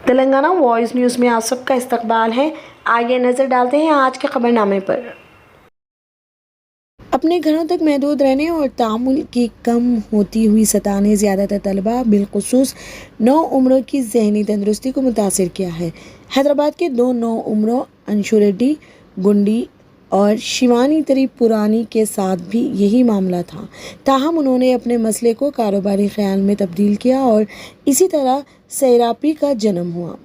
Telangana voice news میں آپ سب کا استقبال ہے۔ آئیے نظر ڈالتے ہیں آج کے خبر نامے پر۔ اپنے گھروں تک محدود رہنے اور تعامل کی کم ہوتی ہوئی سطح نے زیادہ تر طلباء بالخصوص نوعمروں کی ذہنی تندرستی کو متاثر کیا ہے۔ حیدرآباد کے دو نوعمروں انشو ریڈی گنڈی اور شیوانی تری پورانی کے ساتھ بھی یہی معاملہ تھا، تاہم انہوں نے اپنے مسئلے کو کاروباری خیال میں تبدیل کیا اور اسی طرح سیراپی کا جنم ہوا۔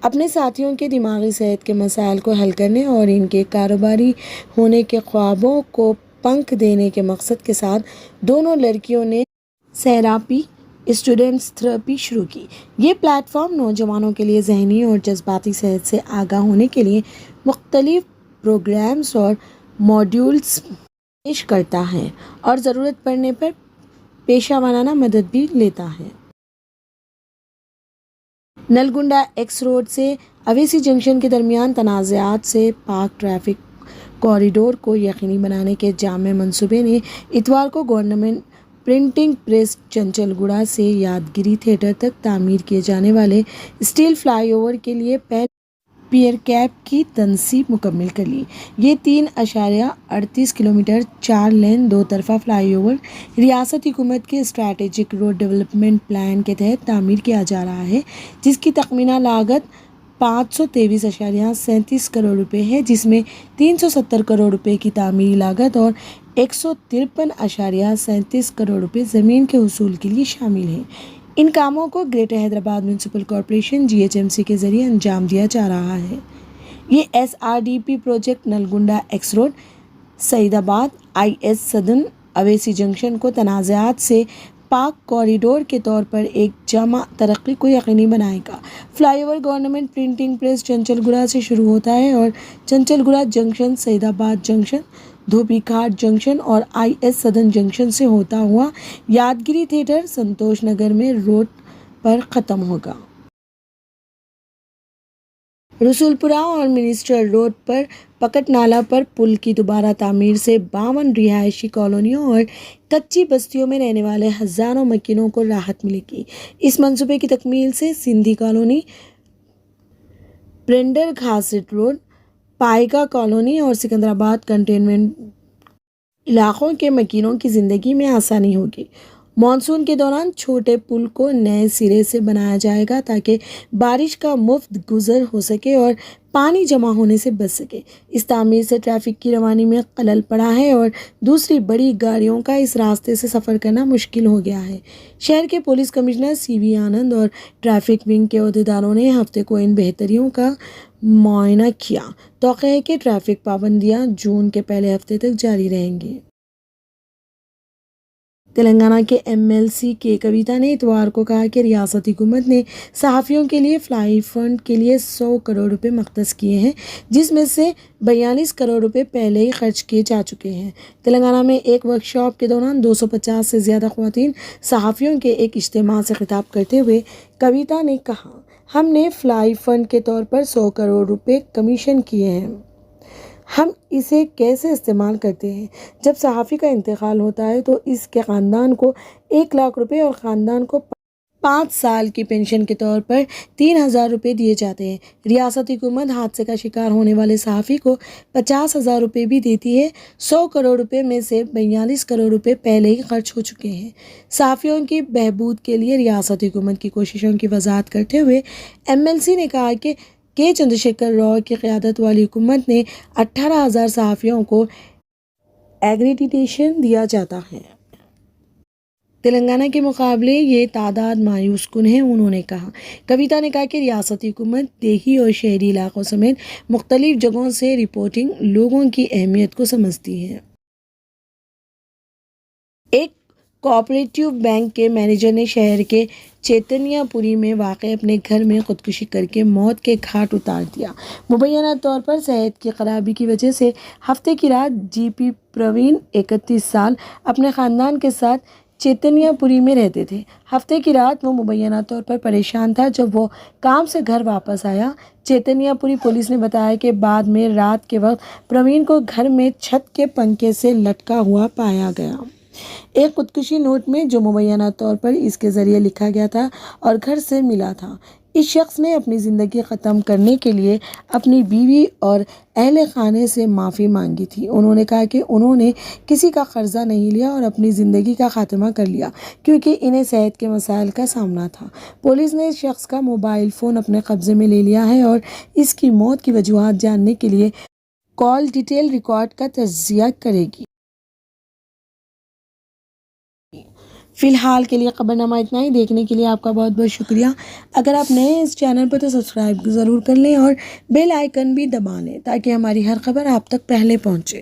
اپنے ساتھیوں کے دماغی صحت کے مسائل کو حل کرنے اور ان کے کاروباری ہونے کے خوابوں کو پنکھ دینے کے مقصد کے ساتھ دونوں لڑکیوں نے سیراپی اسٹوڈنٹس تھراپی شروع کی۔ یہ پلیٹ فارم نوجوانوں کے لیے ذہنی اور جذباتی صحت سے آگاہ ہونے کے لیے مختلف پروگرامز اور ماڈیولز پیش کرتا ہے اور ضرورت پڑنے پر پیشہ ورانہ مدد بھی لیتا ہے۔ نلگنڈا ایکس روڈ سے اویسی جنکشن کے درمیان تنازعات سے پاک ٹریفک کوریڈور کو یقینی بنانے کے جامع منصوبے نے اتوار کو government printing press Chanchalguda سے یادگیری تھیٹر تک تعمیر کیے جانے والے اسٹیل فلائی اوور کے لیے پہلے پیئر کیپ کی تنصیب مکمل کر لی۔ یہ 3.38 کلومیٹر 4 لین دو طرفہ فلائی اوور ریاستی حکومت کے اسٹریٹجک روڈ ڈیولپمنٹ پلان کے تحت تعمیر کیا جا رہا ہے، جس کی تخمینہ لاگت 523.37 کروڑ روپے ہے، جس میں 370 کروڑ روپے کی تعمیری لاگت اور 153.37 کروڑ روپے زمین کے حصول کے لیے شامل ہیں۔ ان کاموں کو greater Hyderabad municipal corporation GHMC کے ذریعے انجام دیا جا رہا ہے۔ یہ SRDP project Nalgonda X road, Saidabad IS Sadan Owaisi junction کو تنازعات سے پاک کوریڈور کے طور پر ایک جامع ترقی کو یقینی بنائے گا۔ Flyover government printing press Chanchalguda سے شروع ہوتا ہے اور چنچل گوڑا جنکشن، سعید آباد جنکشن، دھوبی گھاٹ جنکشن اور IS سدن جنکشن سے ہوتا ہوا یادگیری تھیٹر سنتوش نگر میں روڈ پر ختم ہوگا۔ رسول پورہ اور منسٹر روڈ پر پکٹ نالہ پر پل کی دوبارہ تعمیر سے 52 رہائشی کالونیوں اور کچی بستیوں میں رہنے والے ہزاروں مکینوں کو راحت ملے گی۔ اس منصوبے کی تکمیل سے سندھی کالونی، پرنڈر گھاسٹ روڈ، پائیگا کالونی اور سکندرآباد کنٹینمنٹ علاقوں کے مکینوں کی زندگی میں آسانی ہوگی۔ مانسون کے دوران چھوٹے پل کو نئے سرے سے بنایا جائے گا تاکہ بارش کا مفت گزر ہو سکے اور پانی جمع ہونے سے بچ سکے۔ اس تعمیر سے ٹریفک کی روانی میں خلل پڑا ہے اور دوسری بڑی گاڑیوں کا اس راستے سے سفر کرنا مشکل ہو گیا ہے۔ شہر کے پولیس کمشنر CV آنند اور ٹریفک ونگ کے عہدیداروں نے ہفتے کو ان بہتریوں کا معائنہ کیا۔ توقع ہے کہ ٹریفک پابندیاں جون کے پہلے ہفتے تک جاری رہیں گی۔ تلنگانہ کے MLC کے کویتا نے اتوار کو کہا کہ ریاستی حکومت نے صحافیوں کے لیے فلائی فنڈ کے لیے 100 کروڑ روپے مختص کیے ہیں، جس میں سے 42 کروڑ روپے پہلے ہی خرچ کیے جا چکے ہیں۔ تلنگانہ میں ایک ورکشاپ کے دوران 250 سے زیادہ خواتین صحافیوں کے ایک اجتماع سے خطاب کرتے ہوئے کویتا نے کہا، ہم نے فلائی فنڈ کے طور پر 100 کروڑ روپے کمیشن کیے ہیں۔ ہم اسے کیسے استعمال کرتے ہیں؟ جب صحافی کا انتقال ہوتا ہے تو اس کے خاندان کو 1 لاکھ روپے اور خاندان کو 5 سال کی پنشن کے طور پر 3,000 روپے دیے جاتے ہیں۔ ریاستی حکومت حادثے کا شکار ہونے والے صحافی کو 50,000 روپے بھی دیتی ہے۔ 100 کروڑ روپے میں سے 42 کروڑ روپے پہلے ہی خرچ ہو چکے ہیں۔ صحافیوں کی بہبود کے لیے ریاستی حکومت کی کوششوں کی وضاحت کرتے ہوئے MLC نے کہا کہ چندرشیکھر راؤ کی قیادت والی حکومت نے 18,000 صحافیوں کو ایکریڈیٹیشن دیا جاتا ہے۔ تلنگانہ کے مقابلے یہ تعداد مایوس کن ہے، انہوں نے کہا۔ کویتا نے کہا کہ ریاستی حکومت دیہی اور شہری علاقوں سمیت مختلف جگہوں سے رپورٹنگ لوگوں کی اہمیت کو سمجھتی ہے۔ ایک کوآپریٹو بینک کے مینیجر نے شہر کے چیتنیہ پوری میں واقع اپنے گھر میں خودکشی کر کے موت کے گھاٹ اتار دیا۔ مبینہ طور پر صحت کی خرابی کی وجہ سے ہفتے کی رات GP پروین 31 سال اپنے خاندان کے ساتھ چیتنیہ پوری میں رہتے تھے۔ ہفتے کی رات وہ مبینہ طور پر پریشان تھا جب وہ کام سے گھر واپس آیا۔ چیتنیہ پوری پولیس نے بتایا کہ بعد میں رات کے وقت پروین کو گھر میں چھت کے پنکھے سے لٹکا ہوا پایا گیا۔ ایک خودکشی نوٹ میں جو مبینہ طور پر اس کے ذریعے لکھا گیا تھا اور گھر سے ملا تھا، اس شخص نے اپنی زندگی ختم کرنے کے لیے اپنی بیوی اور اہل خانے سے معافی مانگی تھی۔ انہوں نے کہا کہ انہوں نے کسی کا قرضہ نہیں لیا اور اپنی زندگی کا خاتمہ کر لیا کیونکہ انہیں صحت کے مسائل کا سامنا تھا۔ پولیس نے اس شخص کا موبائل فون اپنے قبضے میں لے لیا ہے اور اس کی موت کی وجوہات جاننے کے لیے کال ڈیٹیل ریکارڈ کا تجزیہ کرے گی۔ فی الحال کے لیے خبرنامہ اتنا ہی۔ دیکھنے کے لیے آپ کا بہت بہت شکریہ۔ اگر آپ نئے ہیں اس چینل پر تو سبسکرائب ضرور کر لیں اور بیل آئیکن بھی دبا لیں تاکہ ہماری ہر خبر آپ تک پہلے پہنچے۔